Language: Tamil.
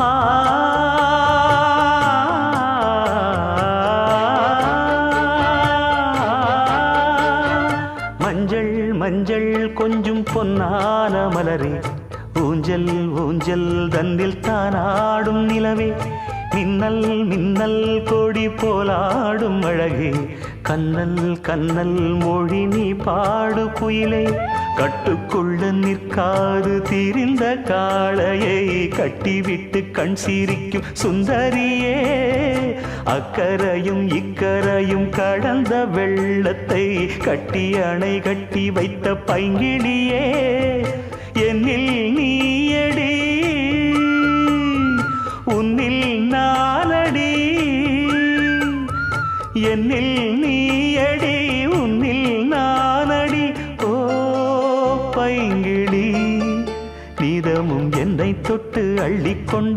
ஆ மஞ்சள் மஞ்சள் கொஞ்சம் பொன்னான மலரே, ஊஞ்சல் ஊஞ்சல் தந்தில் தானாடும் நிலவே, மின்னல் மின்னல் கொடி போலாடும் அழகே, கண்ணல் கண்ணல் மொழி நீ பாடு குயிலே, கட்டுக்குள்ள நிற்காது தீரிந்த காளையை கட்டிவிட்டு கண் சிரிக்கும் சுந்தரியே, அக்கரையும் இக்கரையும் கடந்த வெள்ளத்தை கட்டி அணை கட்டி வைத்த பைங்கிளியே, என்னில் நீயடி உன்னில் நானடி, என்னில் நீயடி உன்னில் நானடி, ஓ பைங்கிளி நீதமும் என்னை தொட்டு அள்ளிக்கொண்ட